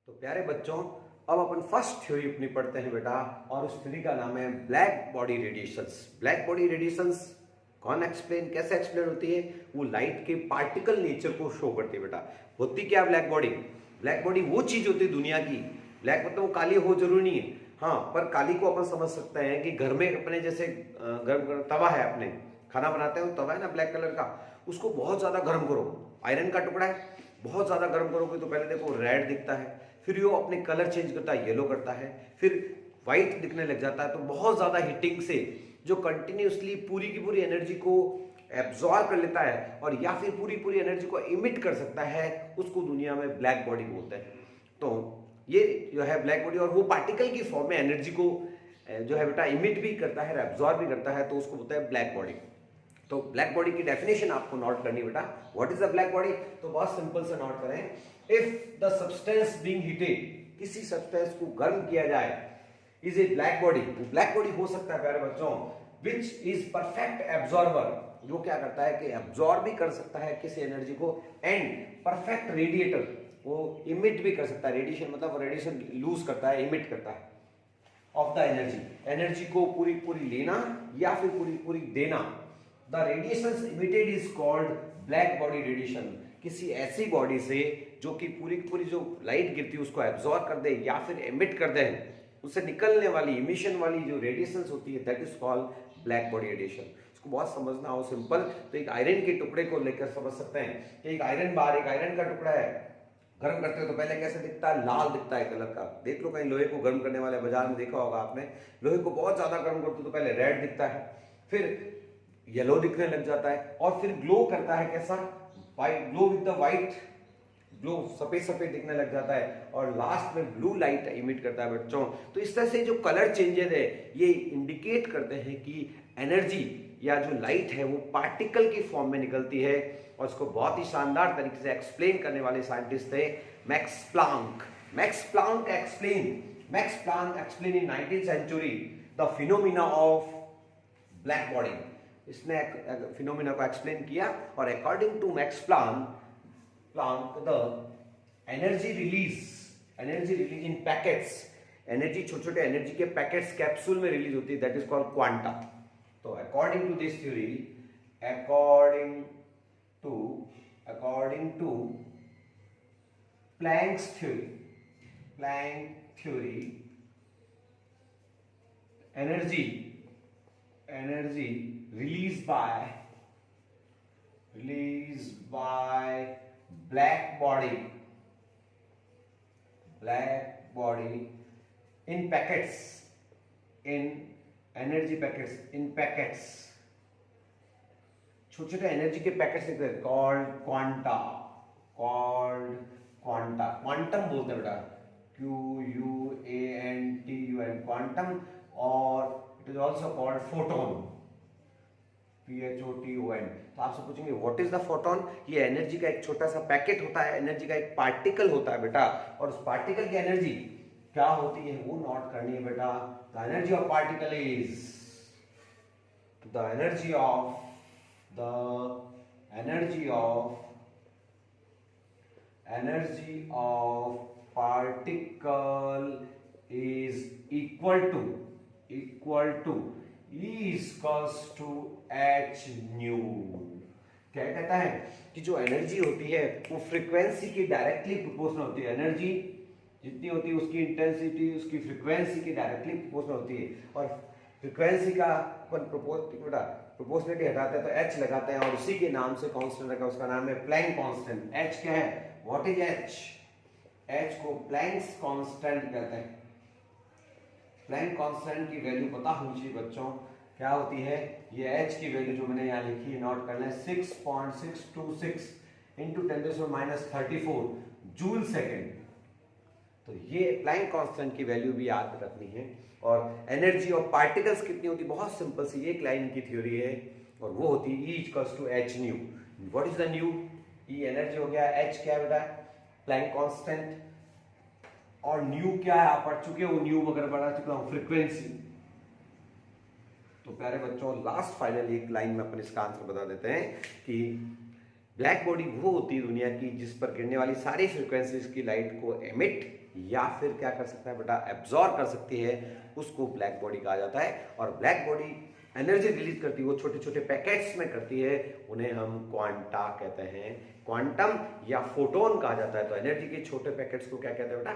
तो प्यारे बच्चों, अब अपन फर्स्ट थ्योरी अपनी पढ़ते हैं बेटा, और उस थ्योरी का नाम है black body radiations. Black body radiations कौन एक्सप्लेन, कैसे एक्सप्लेन होती है? वो लाइट के पार्टिकल नेचर को शो करती है बेटा। होती क्या ब्लैक बॉडी? ब्लैक बॉडी वो चीज होती है दुनिया की, ब्लैक मतलब वो काली हो जरूरी नहीं है, हाँ, पर काली को अपन समझ सकते हैं कि घर में अपने जैसे गर्म तवा है, अपने खाना बनाते हैं वो तवा है ना ब्लैक कलर का, उसको बहुत ज्यादा गर्म करो, आयरन का टुकड़ा है, बहुत ज्यादा गर्म करोगे तो पहले देखो रेड दिखता है, फिर वो अपने कलर चेंज करता है, येलो करता है, फिर व्हाइट दिखने लग जाता है। तो बहुत ज्यादा हीटिंग से जो कंटिन्यूसली पूरी की पूरी एनर्जी को एब्जॉर्ब कर लेता है और या फिर पूरी पूरी एनर्जी को इमिट कर सकता है, उसको दुनिया में ब्लैक बॉडी बोलते हैं। तो ये जो है ब्लैक बॉडी, और वो पार्टिकल की फॉर्म में एनर्जी को जो है बेटा इमिट भी करता है, एब्जॉर्ब भी करता है, तो उसको बोलता है ब्लैक बॉडी। तो ब्लैक बॉडी की डेफिनेशन आपको नोट करनी बेटा। What is the black body? तो बहुत सिंपल से नोट करें। If the substance being heated, किसी सब्सटेंस को गर्म किया जाए, is a black body. Black body हो सकता है प्यारे बच्चों विच इज परफेक्ट एब्जॉर्बर, जो क्या करता है कि एब्जॉर्ब भी कर सकता है किसी एनर्जी को, एंड परफेक्ट रेडिएटर, वो इमिट भी कर सकता है। रेडिएशन मतलब रेडिएशन लूज करता है, इमिट करता है ऑफ द एनर्जी, एनर्जी को पूरी पूरी लेना या फिर पूरी पूरी देना। The radiations emitted is called black body radiation. किसी ऐसी बॉडी से जो कि पूरी की पूरी जो लाइट गिरती है उसको एब्जॉर्ब कर दे या फिर एमिट कर दे, उससे निकलने वाली इमिशन वाली जो रेडिएशंस होती है, that is called black body radiation. इसको बहुत समझना हो सिंपल, तो एक आयरन के टुकड़े को लेकर समझ सकते हैं कि एक आयरन बार, एक आयरन का टुकड़ा है, गर्म करते हो तो पहले कैसे दिखता है? लाल दिखता है कलर का। देख लो कहीं लोहे को गर्म करने वाले बाजार में देखा होगा आपने, लोहे को बहुत ज्यादा गर्म करते हो तो पहले रेड दिखता है, फिर येलो दिखने लग जाता है, और फिर ग्लो करता है कैसा? White, glow with the white, glow सफेद सफेद दिखने लग जाता है, और लास्ट में ब्लू लाइट इमिट करता है बच्चों। तो इस तरह से जो कलर चेंजेस है ये इंडिकेट करते हैं कि एनर्जी या जो लाइट है वो पार्टिकल की फॉर्म में निकलती है, और इसको बहुत ही शानदार तरीके से एक्सप्लेन करने वाले साइंटिस्ट थे Max Planck. Max Planck explain in 19th century the phenomena of black body. इसने फिनोमिना को एक्सप्लेन किया, और according to Max Planck the energy release in packets, energy छोटे छोटे एनर्जी के पैकेट्स कैप्सूल में रिलीज होती है, दैट इज कॉल्ड क्वांटा। तो according to this theory, according to Planck's theory, energy released by black body in packets, छोटे छोटे energy के पैकेट्स निकले, कॉल्ड क्वांटम बोलते हैं बेटा, QUANTUM, क्वांटम, और it is also called photon, PHOTON। तो आपसे पूछेंगे व्हाट इज द फोटोन? ये एनर्जी का एक छोटा सा पैकेट होता है, एनर्जी का एक पार्टिकल होता है बेटा, और उस पार्टिकल की एनर्जी क्या होती है वो नोट करनी है बेटा। The energy of particle is the energy of particle is equal to E equals to h nu। क्या कहता है कि जो एनर्जी होती है वो फ्रीक्वेंसी की डायरेक्टली प्रोपोर्शनल होती है। एनर्जी जितनी होती है उसकी इंटेंसिटी उसकी फ्रीक्वेंसी की डायरेक्टली प्रोपोर्शनल होती है, और फ्रीक्वेंसी का अपन प्रोपोर्शनलिटी हटाते हैं तो h लगाते हैं, और उसी के नाम से कांस्टेंट रखा, उसका नाम है प्लैंक कांस्टेंट। h क्या है? What is h? h को प्लैंक्स कांस्टेंट कहते हैं। प्लैंक कांस्टेंट की वैल्यू पता होनी चाहिए बच्चों, क्या होती है? ये h की वैल्यू जो मैंने यहाँ लिखी है नोट कर लें, 6.626 इंटू 10⁻34 जूल सेकेंड। तो ये प्लैंक कांस्टेंट की वैल्यू भी याद रखनी है। और एनर्जी ऑफ पार्टिकल्स कितनी होती है? बहुत सिंपल सी एक लाइन की थ्योरी है, और वो होती है E equals to h nu. What is the nu? E energy हो गया, h क्या बेटा? प्लैंक कांस्टेंट, और न्यू क्या है? आप पढ़ चुके हो न्यू, अगर पढ़ा चुका हूं फ्रीक्वेंसी। तो प्यारे बच्चों लास्ट फाइनल एक लाइन में अपन इसका आंसर बता देते हैं कि ब्लैक बॉडी वो होती है दुनिया की जिस पर गिरने वाली सारी फ्रिक्वेंसीज की लाइट को एमिट या फिर क्या कर सकता है बेटा, एब्जॉर्ब कर सकती है, उसको ब्लैक बॉडी कहा जाता है। और ब्लैक बॉडी एनर्जी रिलीज करती है, वो छोटे छोटे पैकेट्स में करती है, उन्हें हम क्वांटा कहते हैं, क्वांटम या फोटोन कहा जाता है। तो एनर्जी के छोटे पैकेट्स को क्या कहते हैं बेटा,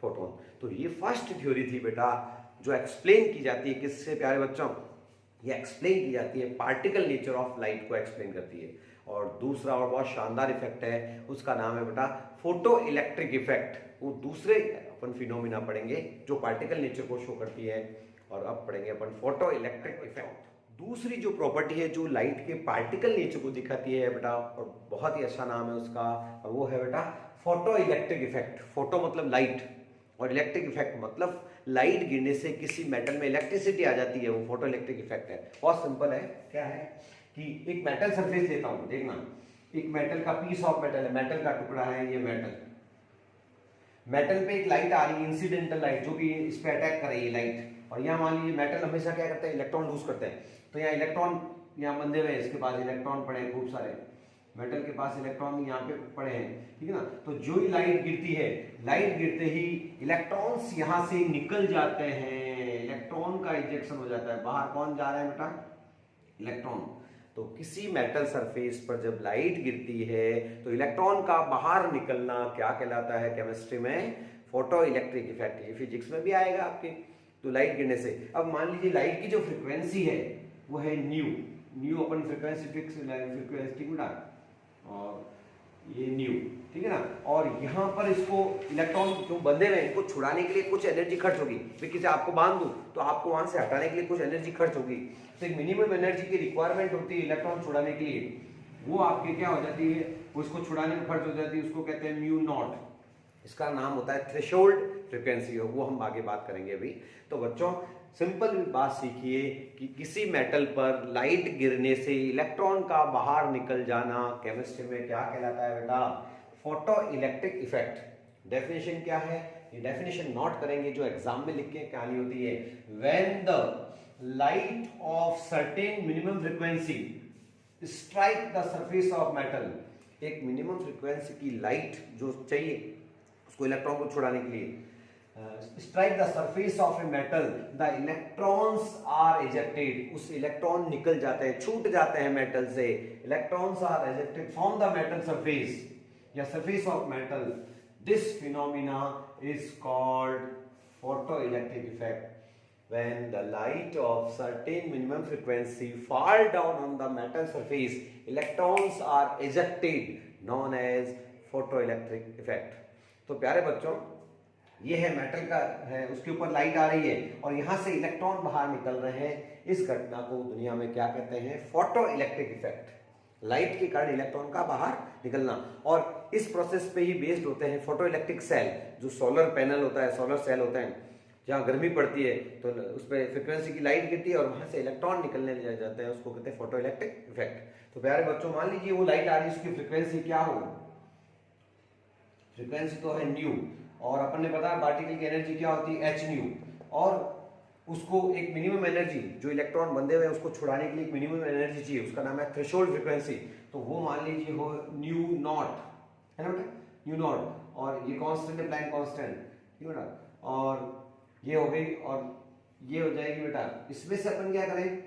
फोटोन। तो ये फर्स्ट थ्योरी थी बेटा जो एक्सप्लेन की जाती है किससे प्यारे बच्चों, ये एक्सप्लेन की जाती है पार्टिकल नेचर ऑफ लाइट को एक्सप्लेन करती है। और दूसरा और बहुत शानदार इफेक्ट है, उसका नाम है बेटा फोटो इलेक्ट्रिक इफेक्ट। वो दूसरे अपन फिनोमिना पढ़ेंगे जो पार्टिकल नेचर को शो करती है, और अब पढ़ेंगे अपन फोटो इलेक्ट्रिक इफेक्ट। दूसरी जो प्रॉपर्टी है जो लाइट के पार्टिकल नेचर को दिखाती है बेटा, और बहुत ही अच्छा नाम है उसका, और वो है बेटा फोटो इलेक्ट्रिक इफेक्ट। फोटो मतलब लाइट और इलेक्ट्रिक इफेक्ट मतलब लाइट गिरने से किसी मेटल में इलेक्ट्रिसिटी आ जाती है, वो फोटो इलेक्ट्रिक इफेक्ट है। बहुत सिंपल है, क्या है कि एक मेटल सरफेस लेता हूं, देखना एक मेटल का पीस ऑफ मेटल है, मेटल का टुकड़ा है ये मेटल, मेटल पे एक लाइट आ रही है, इंसिडेंटल लाइट जो कि इस पे अटैक कर रही है लाइट, और यहाँ मान लीजिए मेटल हमेशा क्या करते हैं, इलेक्ट्रॉन लूज करते हैं। तो यहाँ इलेक्ट्रॉन यहाँ बंधे हुए, इसके पास इलेक्ट्रॉन पड़े हैं खूब सारे, मेटल के पास इलेक्ट्रॉन यहाँ पे पड़े हैं, ठीक है ना। तो जो ही लाइट गिरती है, लाइट गिरते ही इलेक्ट्रॉन्स यहाँ से निकल जाते हैं, इलेक्ट्रॉन का इजेक्शन हो जाता है बाहर। कौन जा रहा है बेटा, इलेक्ट्रॉन। तो किसी मेटल सरफेस पर जब लाइट गिरती है तो इलेक्ट्रॉन का बाहर निकलना क्या कहलाता है केमिस्ट्री में, फोटो इलेक्ट्रिक इफेक्ट। ये फिजिक्स में भी आएगा आपके। तो लाइट गिरने से, अब मान लीजिए लाइट की जो फ्रीक्वेंसी है वो है न्यू, न्यू अपन फ्रीक्वेंसी फिक्स फ्रीक्वेंसी बना, और ये न्यू, ठीक है ना। और यहाँ पर इसको इलेक्ट्रॉन जो बंधे हुए इनको छुड़ाने के लिए कुछ एनर्जी खर्च होगी, किसी आपको बांध दूं तो आपको वहां से हटाने के लिए कुछ एनर्जी खर्च होगी। तो एक मिनिमम एनर्जी की रिक्वायरमेंट होती है इलेक्ट्रॉन छुड़ाने के लिए, वो आपके क्या हो जाती है, उसको छुड़ाने में खर्च हो जाती है, उसको कहते हैं म्यू नॉट। इसका नाम होता है थ्रेशोल्ड फ्रीक्वेंसी, वो हम आगे बात करेंगे अभी। तो बच्चों सिंपल बात सीखिए कि किसी मेटल पर लाइट गिरने से इलेक्ट्रॉन का बाहर निकल जाना केमिस्ट्री में क्या कहलाता है बेटा, फोटो इलेक्ट्रिक इफेक्ट। डेफिनेशन क्या है, ये डेफिनेशन नोट करेंगे जो एग्जाम में लिख के कहानी होती है। When the light of certain minimum frequency strike the surface of metal, एक मिनिमम फ्रीक्वेंसी की लाइट जो चाहिए उसको इलेक्ट्रॉन को छुड़ाने के लिए, strike the surface of a metal, the electrons are ejected, उस इलेक्ट्रॉन निकल जाते हैं, छूट जाते हैं मेटल से, electrons are ejected from the metal surface या surface of metal. This phenomena is called photoelectric effect. When the light of certain minimum frequency fall down on the metal surface, electrons are ejected, known as photoelectric effect. तो प्यारे बच्चों ये है metal का है, उसके ऊपर लाइट आ रही है और यहाँ से इलेक्ट्रॉन बाहर निकल रहे हैं, इस घटना को दुनिया में क्या कहते हैं, फोटो इलेक्ट्रिक इफेक्ट। लाइट के कारण इलेक्ट्रॉन का बाहर निकलना, और इस प्रोसेस पे ही बेस्ड होते हैं फोटो इलेक्ट्रिक सेल, जो सोलर पैनल होता है, सोलर सेल होते हैं, जहाँ गर्मी पड़ती है तो उस पर फ्रिक्वेंसी की लाइट गिरती है और वहां से इलेक्ट्रॉन निकलने लग जाते हैं, उसको कहते हैं फोटो इलेक्ट्रिक इफेक्ट। तो प्यारे बच्चों मान लीजिए वो लाइट आ रही है, उसकी फ्रिक्वेंसी क्या हो, फ्रिक्वेंसी तो है न्यू, और अपन ने बताया पार्टिकल की एनर्जी क्या होती है, एच न्यू, और उसको एक मिनिमम एनर्जी जो इलेक्ट्रॉन बंधे हुए हैं उसको छुड़ाने के लिए एक मिनिमम एनर्जी चाहिए, उसका नाम है थ्रेशोल्ड फ्रीक्वेंसी। तो वो मान लीजिए हो न्यू नॉट, है ना बेटा, न्यू नॉट, और ये कांस्टेंट है, प्लैंक कांस्टेंट, ठीक है बेटा, और ये हो गई और ये हो जाएगी बेटा। इसमें से अपन क्या करें,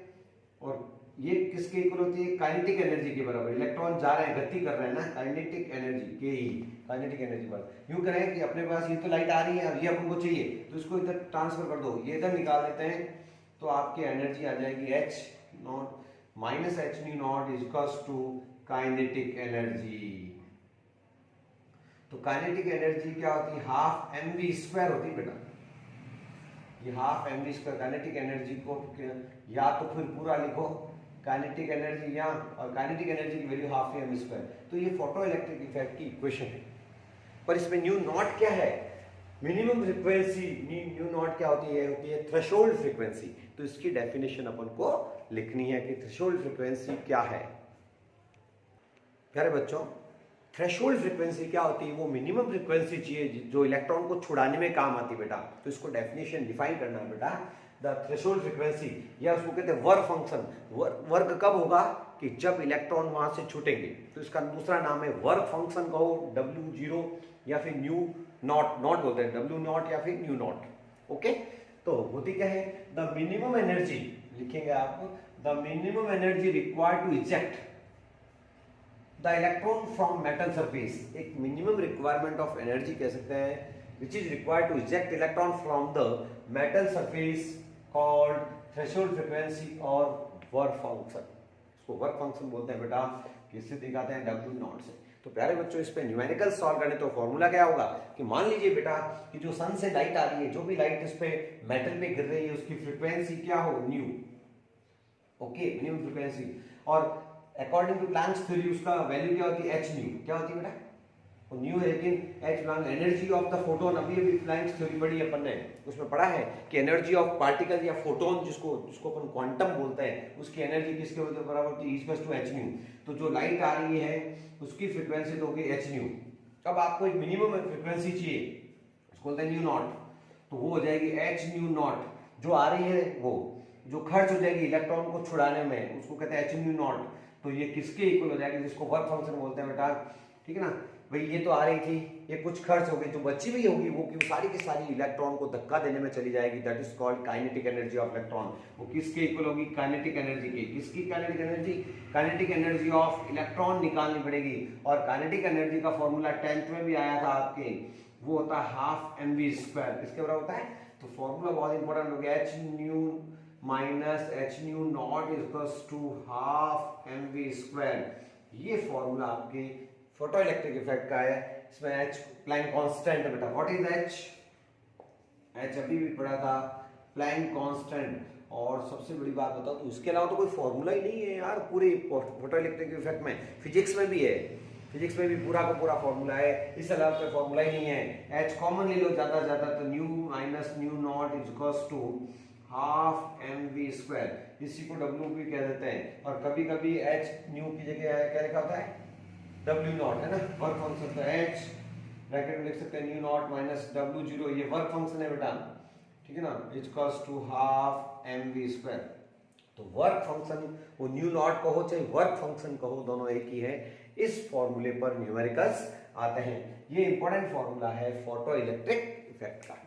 और ये किसके इक्वल होती है, काइनेटिक एनर्जी के बराबर, इलेक्ट्रॉन जा रहे हैं, गति कर रहे हैं ना, काइनेटिक एनर्जी के ही, काइनेटिक एनर्जी पर। यूं करें कि अपने पास ये तो लाइट आ रही है, अब ये अपन को चाहिए तो इसको इधर ट्रांसफर कर दो, ये इधर निकाल लेते हैं, तो आपकी एनर्जी आ जाएगी h naught minus h nu naught is equals to kinetic energy. तो काइनेटिक एनर्जी क्या होती है, हाफ एम वी स्क्वायर होती है बेटा, ये half m v square. Kinetic energy को या तो फिर पूरा लिखो काइनेटिक एनर्जी यहाँ, और काइनेटिक एनर्जी की वैल्यू हाफ एम स्क्वायर। तो ये फोटो इलेक्ट्रिक इफेक्ट की इक्वेशन है, पर इसमें न्यू नॉट क्या है, मिनिमम फ्रीक्वेंसी, न्यू नॉट क्या होती है थ्रेशोल्ड फ्रीक्वेंसी। तो इसकी डेफिनेशन अपन को लिखनी है कि थ्रेशोल्ड फ्रीक्वेंसी क्या है। प्यारे बच्चों थ्रेशोल्ड फ्रीक्वेंसी क्या होती है, वो मिनिमम फ्रीक्वेंसी चाहिए जो इलेक्ट्रॉन को छुड़ाने में काम आती है बेटा। तो इसको डेफिनेशन डिफाइन करना है बेटा, द थ्रेशोल्ड फ्रीक्वेंसी, या उसको कहते हैं वर्ग फंक्शन। वर्ग कब होगा कि जब इलेक्ट्रॉन वहां से छूटेंगे तो इसका दूसरा नाम है वर्क फंक्शन, कहो W0 या फिर न्यू नॉट, नॉट बोलते हैं W0 या फिर न्यू नॉट। ओके, तो होती क्या है, द मिनिमम एनर्जी लिखेंगे आप, the minimum energy required to eject the electron from metal surface. एक मिनिमम रिक्वायरमेंट ऑफ एनर्जी कह सकते हैं which is required to eject electron from the metal surface called threshold frequency और work function। इसको work function बोलते हैं बेटा, किससे दिखाते हैं, W0 से। तो प्यारे बच्चों, इस पे न्यूमेरिकल सॉल्व करने तो फॉर्मूला क्या होगा कि मान लीजिए बेटा कि जो सन से लाइट आ रही है, जो भी लाइट इस पे मेटल पे गिर रही है उसकी फ्रीक्वेंसी क्या हो, न्यू। ओके, मिनिमम फ्रीक्वेंसी, और अकॉर्डिंग टू प्लैंक्स थ्योरी उसका वैल्यू क्या होती है, एच न्यू। क्या होती है बेटा, न्यू है, लेकिन H belong energy of the photon. अभी प्लैंक्स थ्योरी पढ़ी है अपन ने, उसमें पढ़ा है कि एनर्जी ऑफ पार्टिकल या फोटोन जिसको अपन क्वांटम बोलते हैं, उसकी एनर्जी किसके बराबर होती है, इक्वल टू एच न्यू। तो जो लाइट आ रही है उसकी फ्रीक्वेंसी तो होगी एच न्यू। अब आपको एक मिनिमम फ्रीक्वेंसी चाहिए, उसको बोलते हैं न्यू नॉट, तो वो हो जाएगी एच न्यू नॉट। जो आ रही है वो जो खर्च हो जाएगी इलेक्ट्रॉन को छुड़ाने में, उसको कहते हैं एच न्यू नॉट। तो ये किसके इक्वल हो जाएगी, जिसको वर्क फंक्शन बोलते हैं बेटा, ठीक है ना भाई। ये तो आ रही थी, ये कुछ खर्च हो गई, जो बची भी होगी वो कि सारी की सारी इलेक्ट्रॉन को धक्का देने में चली जाएगी, that is called kinetic energy of electron. वो किसके इक्वल होगी, काइनेटिक एनर्जी की। किसकी kinetic energy, kinetic energy of electron निकालनी पड़ेगी। और काइनेटिक एनर्जी का फॉर्मूला 10th में भी आया था आपके, वो होता है हाफ mv²। किसके बराबर होता है, तो फॉर्मूला बहुत इंपॉर्टेंट हो गया, h nu minus h nu naught equals to half mv²। ये फॉर्मूला आपके फोटो इलेक्ट्रिक इफेक्ट का है। इसमें एच प्लैंक कांस्टेंट है बेटा। व्हाट इज एच, एच अभी भी पढ़ा था, प्लैंक कांस्टेंट। और सबसे बड़ी बात बताओ तो इसके अलावा तो कोई फॉर्मूला ही नहीं है यार पूरे फोटो इलेक्ट्रिक इफेक्ट में। फिजिक्स में भी है, फिजिक्स में भी पूरा का पूरा फॉर्मूला है, इस अलावा कोई फॉर्मूला ही नहीं है। एच कॉमन ले लो ज्यादा, तो nu minus nu naught is equals to half mv²। इसी को W भी कह देते हैं। और कभी कभी एच न्यू की जगह क्या लिखा होता है, W0, है ना, वर्क फंक्शन। तो एच ब्रैकेट में लिख सकते हैं न्यू नॉट माइनस W0, ये वर्क फंक्शन है बेटा, ठीक है ना, इक्वल्स टू हाफ mv²। तो वर्क फंक्शन, वो न्यू नॉट कहो चाहे वर्क फंक्शन कहो, दोनों एक ही है। इस फॉर्मूले पर न्यूमेरिकल्स आते हैं। ये इंपॉर्टेंट फॉर्मूला है फोटो इलेक्ट्रिक इफेक्ट का।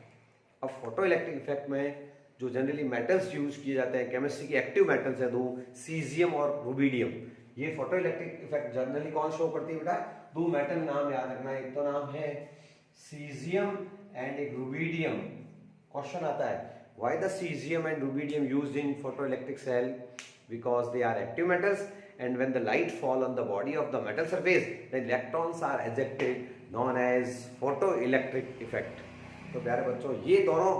अब फोटो इलेक्ट्रिक इफेक्ट में जो जनरली मेटल्स यूज किए जाते हैं, केमिस्ट्री की एक्टिव मेटल्स है दो, सीजियम और रुबिडियम। ये फोटो इलेक्ट्रिक इफेक्ट जनरली कौन शो करती है बेटा, दो मेटल नाम याद रखना, एक तो नाम है सीजियम एंड एक रुबिडियम। क्वेश्चन आता है, why the caesium and rubidium used in photo electric cell, because they are active metals and when the light fall on the body of the metal surface the electrons are ejected, known as photoelectric effect। तो प्यारे बच्चों, ये दोनों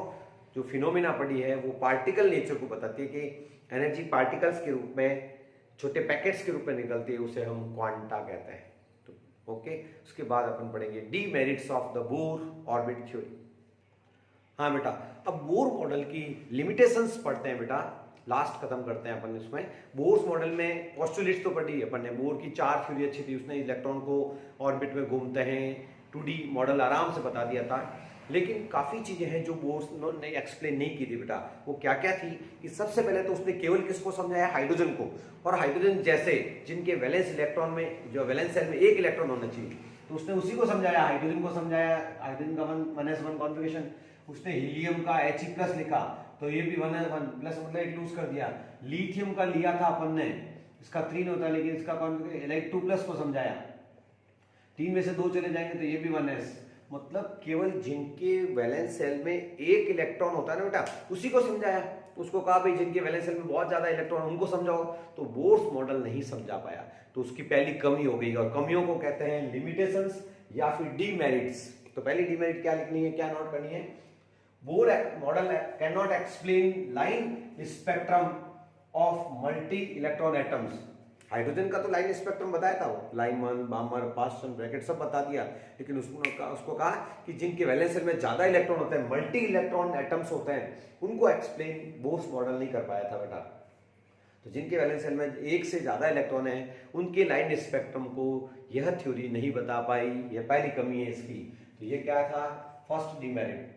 जो phenomena पड़ी है वो particle nature को बताती है कि एनर्जी पार्टिकल्स के रूप में, छोटे पैकेट्स के रूप में निकलती है, उसे हम क्वांटा कहते हैं। तो ओके, उसके बाद अपन पढ़ेंगे demerits of the Bohr orbit theory. हाँ बेटा, अब बोर मॉडल की लिमिटेशंस पढ़ते हैं बेटा, लास्ट खत्म करते हैं अपन इसमें। बोर्स मॉडल में पोस्टुलेट्स तो पढ़ी अपन ने, बोर की 4 थ्योरी अच्छी थी, उसने इलेक्ट्रॉन को ऑर्बिट में घूमते हैं, 2D मॉडल आराम से बता दिया था। लेकिन काफ़ी चीज़ें हैं जो बोर्स ने एक्सप्लेन नहीं की थी बेटा। वो क्या क्या थी कि सबसे पहले तो उसने केवल किसको समझाया, हाइड्रोजन को। और हाइड्रोजन जैसे जिनके वैलेंस इलेक्ट्रॉन में, जो वैलेंस सेल में एक इलेक्ट्रॉन होना चाहिए, तो उसने उसी को समझाया, हाइड्रोजन को समझाया। हाइड्रोजन का 1s1 कॉन्फ़िगरेशन, उसने हीलियम का He+ लिखा, तो ये भी 1s1 प्लस मतलब एक लूज कर दिया। लिथियम का लिया था अपन ने, इसका 3 होता है, लेकिन इसका कॉन्फ़िगरेशन 2+ को समझाया। 3 में से 2 चले जाएंगे तो ये भी 1s। मतलब केवल जिनके वैलेंस सेल में एक इलेक्ट्रॉन होता है ना बेटा, उसी को समझाया। उसको कहा भाई जिनके वैलेंस सेल में बहुत ज्यादा इलेक्ट्रॉन, उनको समझाओ। तो बोर्स मॉडल नहीं समझा पाया, तो उसकी पहली कमी हो गई। और कमियों को कहते हैं लिमिटेशंस या फिर डीमेरिट्स। तो पहली डीमेरिट क्या लिखनी है, क्या नोट करनी है, Bohr model can not explain line spectrum of multi electron atoms. Hydrogen का तो लाइन स्पेक्ट्रम बताया था, वो लाइमन, बामर, पास्टन, ब्रैकेट सब बता दिया। लेकिन उसको कहा कि जिनके वैलेंस सेल में ज्यादा इलेक्ट्रॉन होते हैं, मल्टी इलेक्ट्रॉन एटम्स होते हैं, उनको एक्सप्लेन बोर्स मॉडल नहीं कर पाया था बेटा। तो जिनके वैलेंस सेल में एक से ज्यादा इलेक्ट्रॉन है, उनके लाइन स्पेक्ट्रम को यह थ्योरी नहीं बता पाई। यह पहली कमी है इसकी। तो ये क्या था, फर्स्ट डीमेरिट।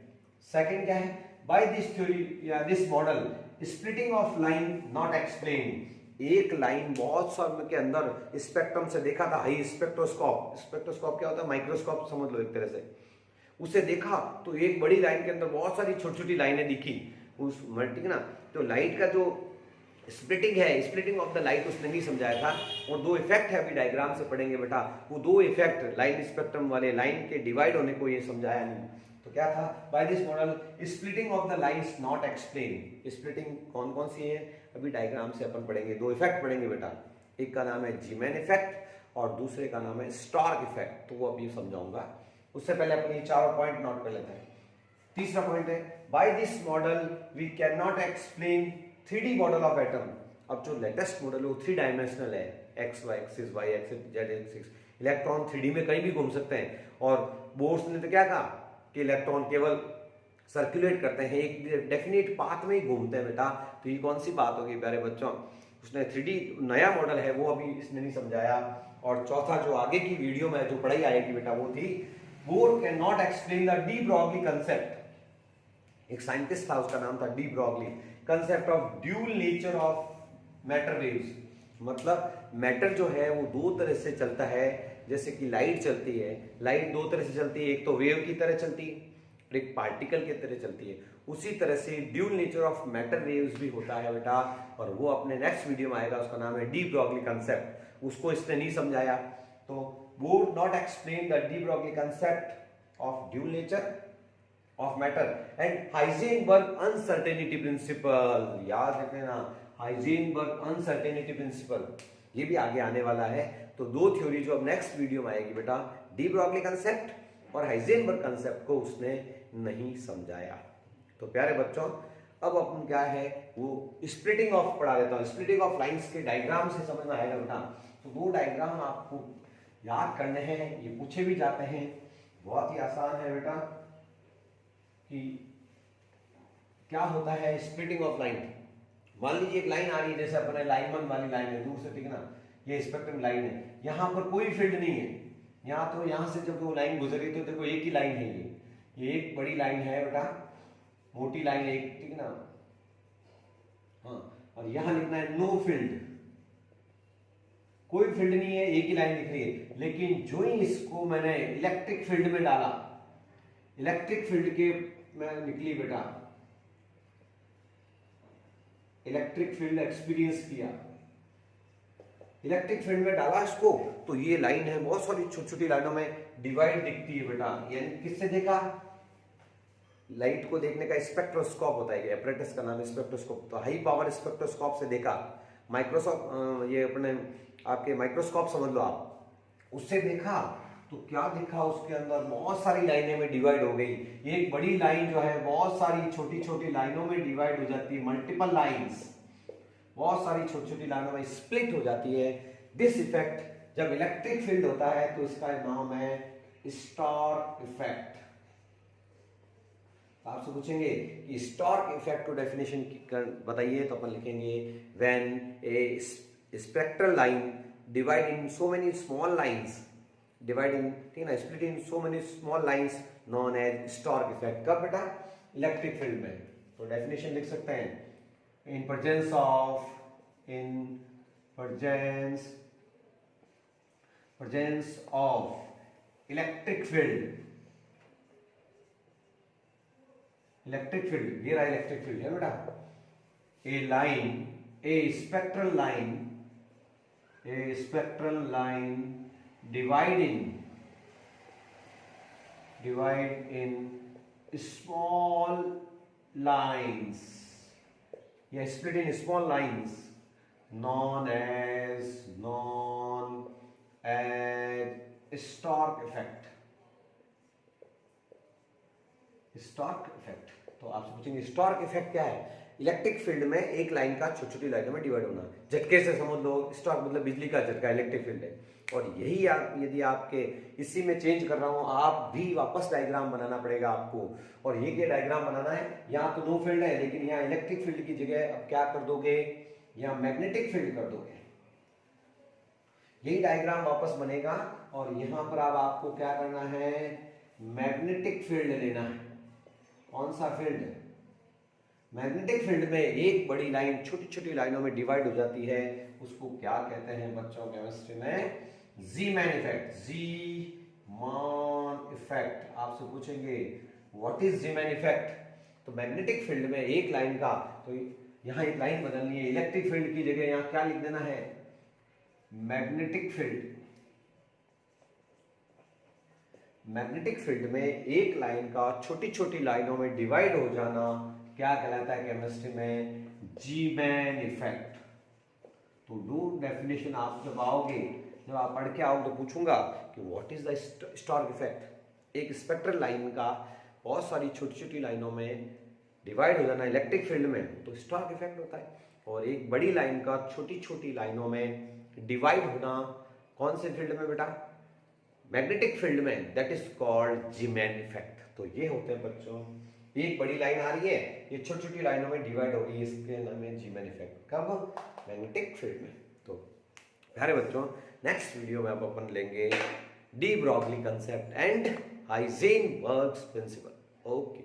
सेकंड क्या है, बाय दिस थ्योरी या this model splitting of line not explain. एक लाइन बहुत समय के अंदर स्पेक्ट्रम से देखा था, हाई स्पेक्ट्रोस्कोप, स्पेक्ट्रोस्कोप क्या होता है, माइक्रोस्कोप समझ लो एक तरह से, उसे देखा तो एक बड़ी लाइन के अंदर बहुत सारी छोटी छोटी लाइनें दिखी उस मल्टी ना। तो लाइट का जो स्प्लिटिंग है, स्प्लिटिंग ऑफ द लाइट उसने नहीं समझाया था, और दो इफेक्ट है, अभी डायग्राम से पढ़ेंगे बेटा, वो दो इफेक्ट लाइन स्पेक्ट्रम वाले लाइन के डिवाइड होने को ये समझाया नहीं। तो क्या था, by this model splitting of the lines not explain. Splitting कौन कौन सी है अभी डायग्राम से अपन पढ़ेंगे, दो इफेक्ट पढ़ेंगे बेटा, एक का नाम है जीमैन इफेक्ट और दूसरे का नाम है स्टार्क इफेक्ट, तो वो अभी समझाऊंगा। उससे पहले अपन ये चारों पॉइंट नोट कर लेते हैं। तीसरा पॉइंट है, by this model we can not explain 3D model of atom. अब जो लेटेस्ट मॉडल है वो 3 डायमेंशनल है, x y axis, y axis, z axis. Electron 3D में कहीं भी घूम सकते हैं, और बोर्स ने तो क्या कहा कि इलेक्ट्रॉन केवल सर्कुलेट करते हैं, एक डेफिनेट पाथ में ही घूमते हैं बेटा। तो ये कौन सी बात होगी प्यारे बच्चों, उसने 3D नया मॉडल है वो अभी इसने नहीं समझाया। और चौथा जो आगे की वीडियो में जो पढ़ाई आएगी बेटा वो थी, bore can not explain the D Broglie concept. एक साइंटिस्ट था उसका नाम था D Broglie, concept of dual nature of matter waves. मतलब मैटर जो है वो दो तरह से चलता है, जैसे कि लाइट चलती है, लाइट दो तरह से चलती है, एक तो वेव की तरह चलती है और एक पार्टिकल की तरह चलती है। उसी तरह से dual nature of matter waves भी होता है बेटा, और वो अपने नेक्स्ट वीडियो में आएगा, उसका नाम है डी ब्रॉगली कंसेप्ट। उसको इसने नहीं समझाया, तो would not explain the de Broglie concept of dual nature of matter and Heisenberg uncertainty principle। याद रखना ना, Heisenberg uncertainty principle, ये भी आगे आने वाला है। तो दो थ्योरी जो अब नेक्स्ट वीडियो में आएगी बेटा, डी ब्रॉगली कंसेप्ट और हाइजेनबर्ग कंसेप्ट को उसने नहीं समझाया। तो प्यारे बच्चों, अब अपन क्या है वो स्प्लिटिंग ऑफ पढ़ा देता हूँ। स्प्लिटिंग ऑफ लाइंस के डायग्राम से समझ में आएगा बेटा। तो दो डायग्राम आपको याद करने हैं, ये पूछे भी जाते हैं, बहुत ही आसान है बेटा, कि क्या होता है स्प्लिटिंग ऑफ लाइन। मान लीजिए एक लाइन आ रही है, जैसे अपने लाइनमन वाली लाइन है, दूर से ठीक ना, ये स्पेक्ट्रम लाइन है, यहाँ पर कोई फील्ड नहीं है, यहाँ तो यहाँ से जब वो लाइन गुजरी तो देखो एक ही लाइन है, ये एक बड़ी लाइन है बेटा, मोटी लाइन है एक, ठीक ना, हाँ, और यहाँ लिखना है नो फील्ड, कोई फील्ड नहीं है, एक ही लाइन दिख रही है। लेकिन जो ही इसको मैंने इलेक्ट्रिक फील्ड में डाला, इलेक्ट्रिक फील्ड के मैं निकली बेटा, इलेक्ट्रिक फील्ड एक्सपीरियंस किया, इलेक्ट्रिक फील्ड में डाला इसको, तो ये लाइन है बहुत सारी छोटी छोटी लाइनों में डिवाइड दिखती है बेटा। यानी किससे देखा, लाइट को देखने का स्पेक्ट्रोस्कोप होता है, एपरेटस का नाम है स्पेक्ट्रोस्कोप। तो हाई पावर स्पेक्ट्रोस्कोप से देखा, माइक्रोस्कोप ये अपने आपके माइक्रोस्कोप समझ लो आप, उससे देखा तो क्या देखा, उसके अंदर बहुत सारी लाइनें में डिवाइड हो गई। एक बड़ी लाइन जो है बहुत सारी छोटी छोटी लाइनों में डिवाइड हो जाती है, मल्टीपल लाइंस, बहुत सारी छोटी छोटी लाइनों में स्प्लिट हो जाती है। दिस इफेक्ट जब इलेक्ट्रिक फील्ड होता है तो इसका नाम है स्टार्क इफेक्ट। आपसे पूछेंगे कि स्टार्क इफेक्ट को डेफिनेशन बताइए, तो अपन लिखेंगे when a spectral line divide in so many small lines, dividing ठीक है ना, split in so many small lines known as Stark effect. कब बेटा, इलेक्ट्रिक फील्ड में। तो डेफिनेशन लिख सकते हैं, in presence of electric field, ये रहा इलेक्ट्रिक फील्ड है बेटा, a line, a spectral line divide in small lines, या split in small lines known as Stark effect। Stark effect, तो आपसे पूछेंगे स्टार्क इफेक्ट क्या है। इलेक्ट्रिक फील्ड में एक लाइन का छोटी छोटी लाइनों में डिवाइड होना, झटके से समझ लो, स्टार्क मतलब बिजली का झटका, इलेक्ट्रिक फील्ड है। और यही आप यदि आपके इसी में चेंज कर रहा हूं, आप भी वापस डायग्राम बनाना पड़ेगा आपको। और ये क्या डायग्राम बनाना है, यहाँ तो नो फील्ड है, लेकिन यहाँ इलेक्ट्रिक फील्ड की जगह अब क्या कर दोगे, यहाँ मैग्नेटिक फील्ड कर दोगे। यही डायग्राम वापस बनेगा, और यहाँ पर अब आपको क्या करना है, मैग्नेटिक फील्ड लेना है। कौन सा फील्ड, मैग्नेटिक फील्ड में एक बड़ी लाइन छोटी छोटी लाइनों में डिवाइड हो जाती है, उसको क्या कहते हैं बच्चों केमिस्ट्री में? Zeeman effect. Zeeman effect. आपसे पूछेंगे व्हाट इज जीमैन इफेक्ट? तो मैग्नेटिक फील्ड में एक लाइन का, तो यहां एक लाइन बदलनी है, इलेक्ट्रिक फील्ड की जगह यहां क्या लिख देना है? Magnetic field. मैग्नेटिक फील्ड में एक लाइन का छोटी छोटी लाइनों में डिवाइड हो जाना क्या कहलाता है केमिस्ट्री में? Zeeman effect. तो डू डेफिनेशन आप जब आओगे, जब आप पढ़ के आओगे तो पूछूंगा कि what is the Stark effect? एक स्पेक्ट्रल लाइन का बहुत सारी छोटी छोटी लाइनों में डिवाइड हो जाना इलेक्ट्रिक फील्ड में तो स्टार्क इफेक्ट होता है। और एक बड़ी लाइन का छोटी छोटी लाइनों में डिवाइड होना कौन से फील्ड में बेटा? मैग्नेटिक फील्ड में, that is called Zeeman effect. तो ये होते हैं बच्चों, एक बड़ी लाइन आ रही है, ये छोटी छोटी लाइनों में डिवाइड हो गई, इसके नाम है जीमैन इफेक्ट। कब? मैग्नेटिक फील्ड में। तो प्यारे बच्चों, नेक्स्ट वीडियो में अब अपन लेंगे de Broglie concept and Heisenberg's principle. Okay.